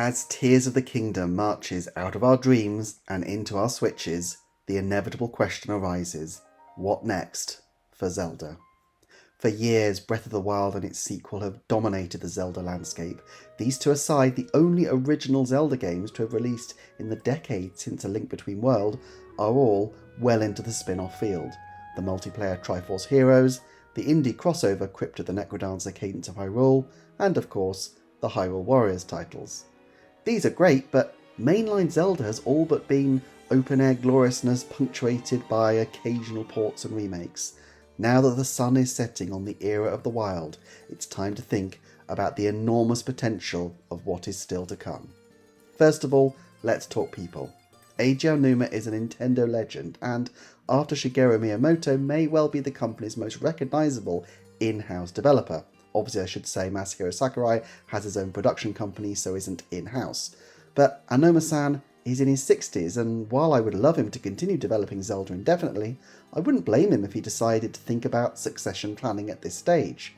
As Tears of the Kingdom marches out of our dreams and into our Switches, the inevitable question arises, what next for Zelda? For years, Breath of the Wild and its sequel have dominated the Zelda landscape. These two aside, the only original Zelda games to have released in the decade since A Link Between Worlds are all well into the spin-off field. The multiplayer Triforce Heroes, the indie crossover Crypt of the Necrodancer Cadence of Hyrule, and of course, the Hyrule Warriors titles. These are great, but mainline Zelda has all but been open-air gloriousness punctuated by occasional ports and remakes. Now that the sun is setting on the era of the wild, it's time to think about the enormous potential of what is still to come. First of all, let's talk people. Eiji Aonuma is a Nintendo legend, and after Shigeru Miyamoto may well be the company's most recognisable in-house developer. Obviously, I should say Masahiro Sakurai has his own production company, so isn't in-house. But Aonuma-san is in his 60s, and while I would love him to continue developing Zelda indefinitely, I wouldn't blame him if he decided to think about succession planning at this stage.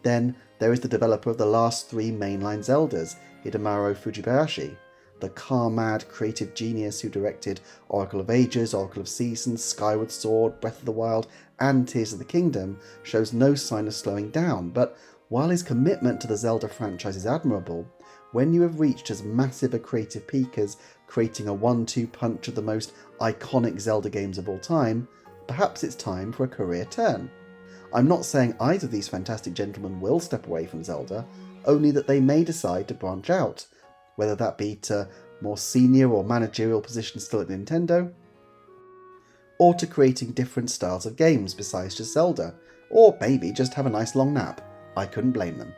Then there is the developer of the last three mainline Zeldas, Hidemaro Fujibayashi. The car-mad creative genius who directed Oracle of Ages, Oracle of Seasons, Skyward Sword, Breath of the Wild, and Tears of the Kingdom shows no sign of slowing down, but while his commitment to the Zelda franchise is admirable, when you have reached as massive a creative peak as creating a 1-2 punch of the most iconic Zelda games of all time, perhaps it's time for a career turn. I'm not saying either of these fantastic gentlemen will step away from Zelda, only that they may decide to branch out, whether that be to more senior or managerial positions still at Nintendo, or to creating different styles of games besides just Zelda, or maybe just have a nice long nap. I couldn't blame them.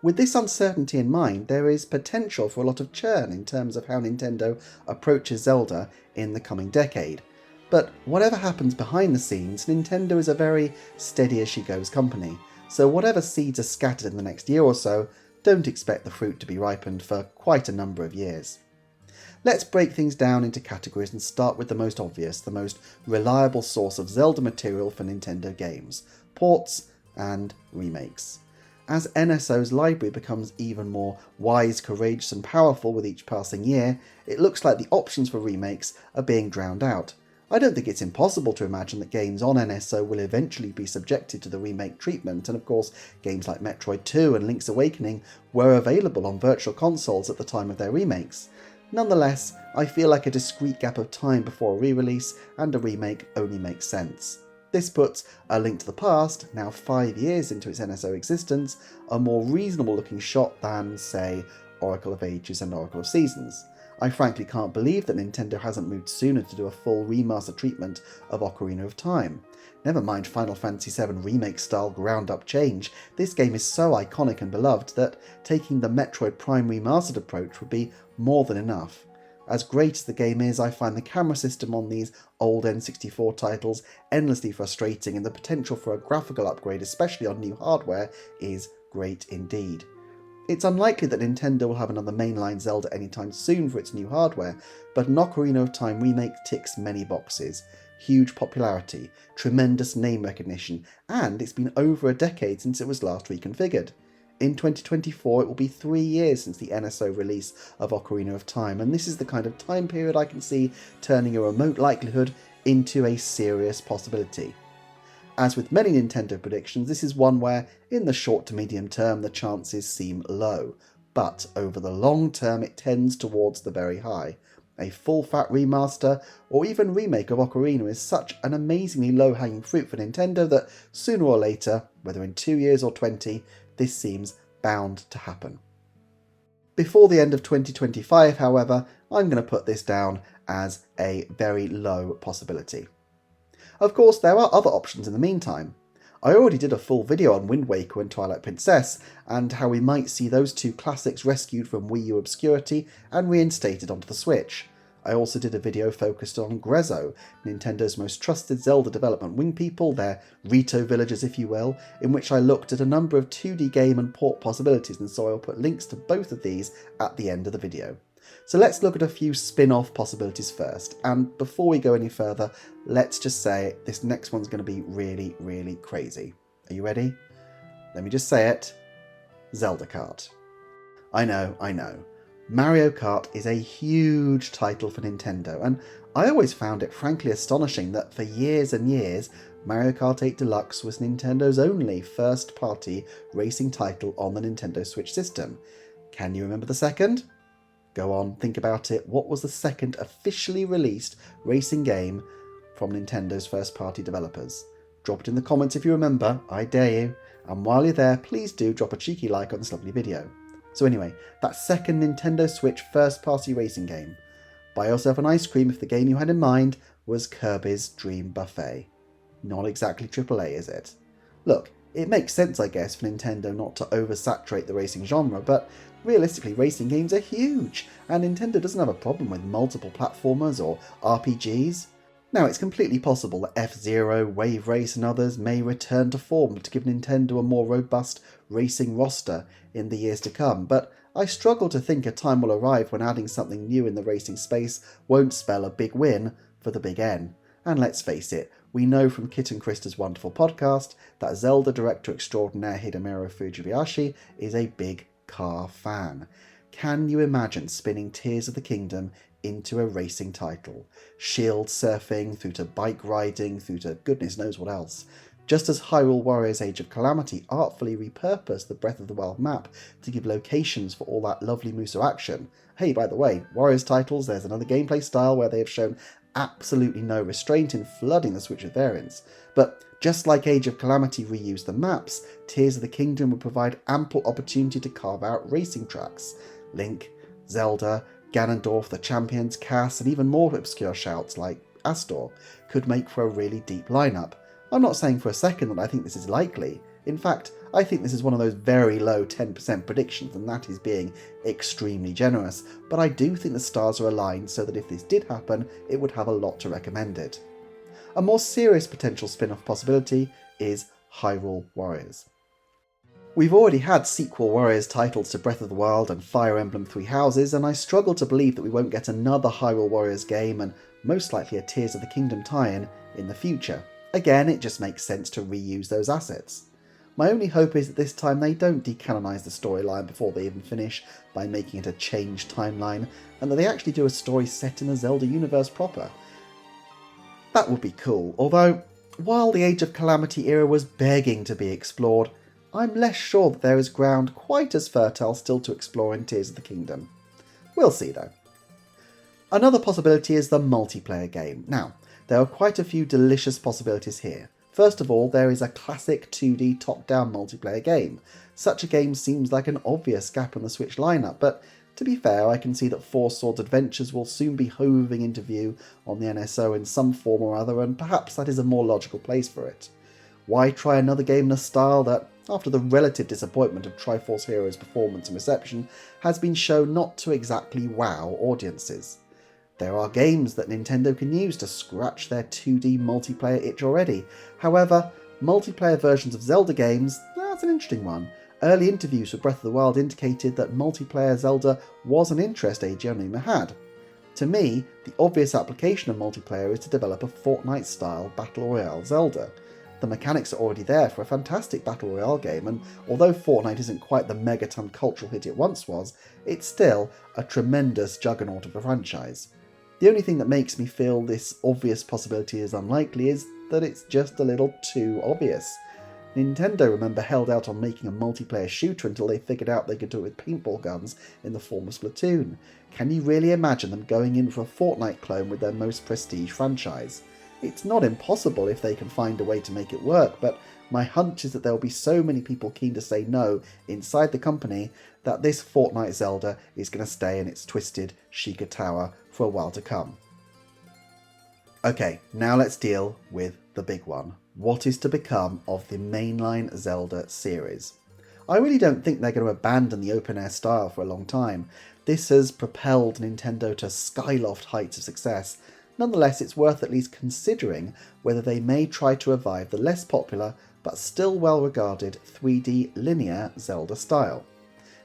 With this uncertainty in mind, there is potential for a lot of churn in terms of how Nintendo approaches Zelda in the coming decade. But whatever happens behind the scenes, Nintendo is a very steady-as-she-goes company, so whatever seeds are scattered in the next year or so, don't expect the fruit to be ripened for quite a number of years. Let's break things down into categories and start with the most obvious, the most reliable source of Zelda material for Nintendo games: ports and remakes. As NSO's library becomes even more wise, courageous and powerful with each passing year, it looks like the options for remakes are being drowned out. I don't think it's impossible to imagine that games on NSO will eventually be subjected to the remake treatment, and of course games like Metroid 2 and Link's Awakening were available on virtual consoles at the time of their remakes. Nonetheless, I feel like a discrete gap of time before a re-release and a remake only makes sense. This puts A Link to the Past, now 5 years into its NSO existence, a more reasonable looking shot than, say, Oracle of Ages and Oracle of Seasons. I frankly can't believe that Nintendo hasn't moved sooner to do a full remaster treatment of Ocarina of Time. Never mind Final Fantasy VII Remake style ground up change, this game is so iconic and beloved that taking the Metroid Prime remastered approach would be more than enough. As great as the game is, I find the camera system on these old N64 titles endlessly frustrating, and the potential for a graphical upgrade, especially on new hardware, is great indeed. It's unlikely that Nintendo will have another mainline Zelda anytime soon for its new hardware, but an Ocarina of Time remake ticks many boxes. Huge popularity, tremendous name recognition, and it's been over a decade since it was last reconfigured. In 2024, it will be 3 years since the NSO release of Ocarina of Time, and this is the kind of time period I can see turning a remote likelihood into a serious possibility. As with many Nintendo predictions, this is one where, in the short to medium term, the chances seem low, but over the long term it tends towards the very high. A full-fat remaster, or even remake of Ocarina is such an amazingly low-hanging fruit for Nintendo that sooner or later, whether in 2 years or 20, this seems bound to happen. Before the end of 2025, however, I'm going to put this down as a very low possibility. Of course, there are other options in the meantime. I already did a full video on Wind Waker and Twilight Princess, and how we might see those two classics rescued from Wii U obscurity and reinstated onto the Switch. I also did a video focused on Grezzo, Nintendo's most trusted Zelda development wing people, their Rito villagers if you will, in which I looked at a number of 2D game and port possibilities, and so I'll put links to both of these at the end of the video. So let's look at a few spin-off possibilities first, and before we go any further, let's just say this next one's going to be really, really crazy. Are you ready? Let me just say it. Zelda Kart. I know. Mario Kart is a huge title for Nintendo, and I always found it frankly astonishing that for years and years, Mario Kart 8 Deluxe was Nintendo's only first-party racing title on the Nintendo Switch system. Can you remember the second? Go on, think about it. What was the second officially released racing game from Nintendo's first-party developers? Drop it in the comments if you remember, I dare you. And while you're there, please do drop a cheeky like on this lovely video. So anyway, that second Nintendo Switch first-party racing game. Buy yourself an ice cream if the game you had in mind was Kirby's Dream Buffet. Not exactly AAA, is it? Look, it makes sense, I guess, for Nintendo not to oversaturate the racing genre, but realistically, racing games are huge, and Nintendo doesn't have a problem with multiple platformers or RPGs. Now, it's completely possible that F-Zero, Wave Race and others may return to form to give Nintendo a more robust racing roster in the years to come, but I struggle to think a time will arrive when adding something new in the racing space won't spell a big win for the big N. And let's face it, we know from Kit and Krista's wonderful podcast that Zelda director extraordinaire Hidemaro Fujibayashi is a big car fan. Can you imagine spinning Tears of the Kingdom into a racing title? Shield surfing, through to bike riding, through to goodness knows what else. Just as Hyrule Warriors Age of Calamity artfully repurposed the Breath of the Wild map to give locations for all that lovely Muso action. Hey, by the way, Warriors titles, there's another gameplay style where they have shown absolutely no restraint in flooding the Switch with variants. But just like Age of Calamity reused the maps, Tears of the Kingdom would provide ample opportunity to carve out racing tracks. Link, Zelda, Ganondorf, the Champions, Cass, and even more obscure shouts like Astor could make for a really deep lineup. I'm not saying for a second that I think this is likely. In fact, I think this is one of those very low 10% predictions, and that is being extremely generous, but I do think the stars are aligned so that if this did happen, it would have a lot to recommend it. A more serious potential spin-off possibility is Hyrule Warriors. We've already had sequel Warriors titles to Breath of the Wild and Fire Emblem Three Houses, and I struggle to believe that we won't get another Hyrule Warriors game and most likely a Tears of the Kingdom tie-in in the future. Again, it just makes sense to reuse those assets. My only hope is that this time they don't decanonize the storyline before they even finish by making it a changed timeline, and that they actually do a story set in the Zelda universe proper. That would be cool, although, while the Age of Calamity era was begging to be explored, I'm less sure that there is ground quite as fertile still to explore in Tears of the Kingdom. We'll see though. Another possibility is the multiplayer game. Now, there are quite a few delicious possibilities here. First of all, there is a classic 2D top-down multiplayer game. Such a game seems like an obvious gap in the Switch lineup, but to be fair, I can see that Four Swords Adventures will soon be hovering into view on the NSO in some form or other, and perhaps that is a more logical place for it. Why try another game in a style that, after the relative disappointment of Triforce Heroes' performance and reception, has been shown not to exactly wow audiences? There are games that Nintendo can use to scratch their 2D multiplayer itch already. However, multiplayer versions of Zelda games, that's an interesting one. Early interviews for Breath of the Wild indicated that multiplayer Zelda was an interest Eiji Aonuma had. To me, the obvious application of multiplayer is to develop a Fortnite-style Battle Royale Zelda. The mechanics are already there for a fantastic Battle Royale game, and although Fortnite isn't quite the megaton cultural hit it once was, it's still a tremendous juggernaut of a franchise. The only thing that makes me feel this obvious possibility is unlikely is that it's just a little too obvious. Nintendo, remember, held out on making a multiplayer shooter until they figured out they could do it with paintball guns in the form of Splatoon. Can you really imagine them going in for a Fortnite clone with their most prestige franchise? It's not impossible if they can find a way to make it work, but my hunch is that there will be so many people keen to say no inside the company that this Fortnite Zelda is going to stay in its twisted Sheikah Tower for a while to come. Okay, now let's deal with the big one. What is to become of the mainline Zelda series? I really don't think they're going to abandon the open-air style for a long time. This has propelled Nintendo to skyloft heights of success. Nonetheless, it's worth at least considering whether they may try to revive the less popular but still well-regarded 3D linear Zelda style.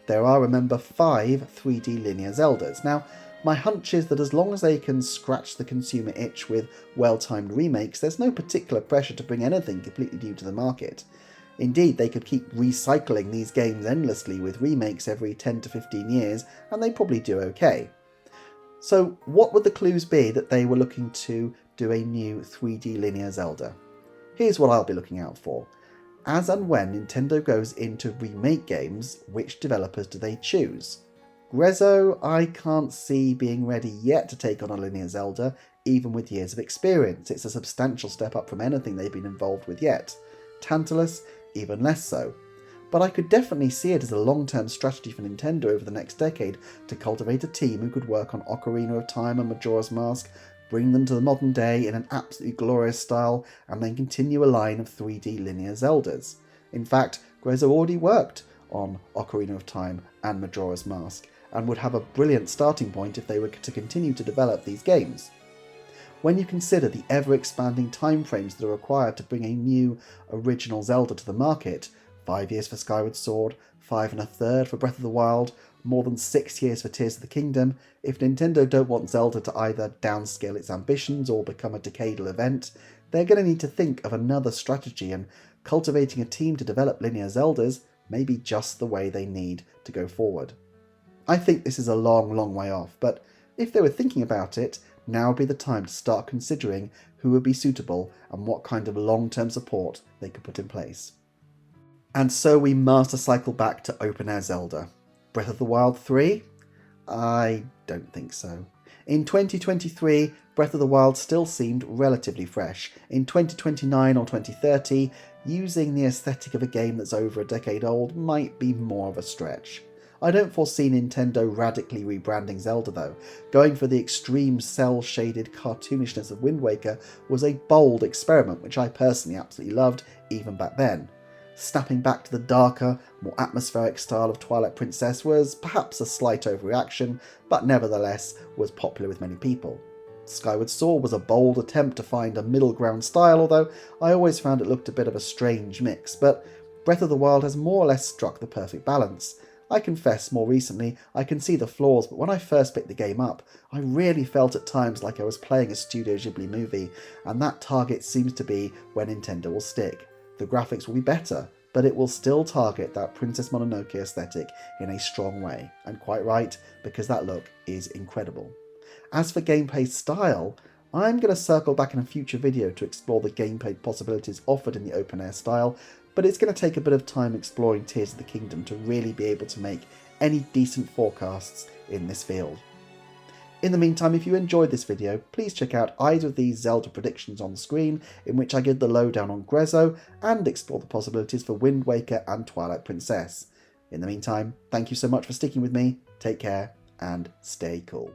There are, remember, 5 3D linear Zeldas. Now, my hunch is that as long as they can scratch the consumer itch with well-timed remakes, there's no particular pressure to bring anything completely new to the market. Indeed, they could keep recycling these games endlessly with remakes every 10 to 15 years, and they'd probably do okay. So what would the clues be that they were looking to do a new 3D linear Zelda? Here's what I'll be looking out for. As and when Nintendo goes into remake games, which developers do they choose? Grezzo, I can't see being ready yet to take on a linear Zelda, even with years of experience. It's a substantial step up from anything they've been involved with yet. Tantalus, even less so. But I could definitely see it as a long-term strategy for Nintendo over the next decade to cultivate a team who could work on Ocarina of Time and Majora's Mask, bring them to the modern day in an absolutely glorious style, and then continue a line of 3D linear Zeldas. In fact, Grezzo already worked on Ocarina of Time and Majora's Mask, and would have a brilliant starting point if they were to continue to develop these games. When you consider the ever-expanding timeframes that are required to bring a new original Zelda to the market, 5 years for Skyward Sword, 5 1/3 for Breath of the Wild, more than 6 years for Tears of the Kingdom, if Nintendo don't want Zelda to either downscale its ambitions or become a decadal event, they're going to need to think of another strategy, and cultivating a team to develop linear Zeldas may be just the way they need to go forward. I think this is a long way off, but if they were thinking about it, now would be the time to start considering who would be suitable and what kind of long-term support they could put in place. And so we master cycle back to open-air Zelda. Breath of the Wild 3? I don't think so. In 2023, Breath of the Wild still seemed relatively fresh. In 2029 or 2030, using the aesthetic of a game that's over a decade old might be more of a stretch. I don't foresee Nintendo radically rebranding Zelda though. Going for the extreme cel-shaded cartoonishness of Wind Waker was a bold experiment which I personally absolutely loved even back then. Snapping back to the darker, more atmospheric style of Twilight Princess was perhaps a slight overreaction, but nevertheless was popular with many people. Skyward Sword was a bold attempt to find a middle ground style, although I always found it looked a bit of a strange mix, but Breath of the Wild has more or less struck the perfect balance. I confess, more recently, I can see the flaws, but when I first picked the game up, I really felt at times like I was playing a Studio Ghibli movie, and that target seems to be where Nintendo will stick. The graphics will be better, but it will still target that Princess Mononoke aesthetic in a strong way, and quite right, because that look is incredible. As for gameplay style, I'm going to circle back in a future video to explore the gameplay possibilities offered in the open-air style, but it's going to take a bit of time exploring Tears of the Kingdom to really be able to make any decent forecasts in this field. In the meantime, if you enjoyed this video, please check out either of these Zelda predictions on the screen, in which I give the lowdown on Grezzo and explore the possibilities for Wind Waker and Twilight Princess. In the meantime, thank you so much for sticking with me, take care, and stay cool.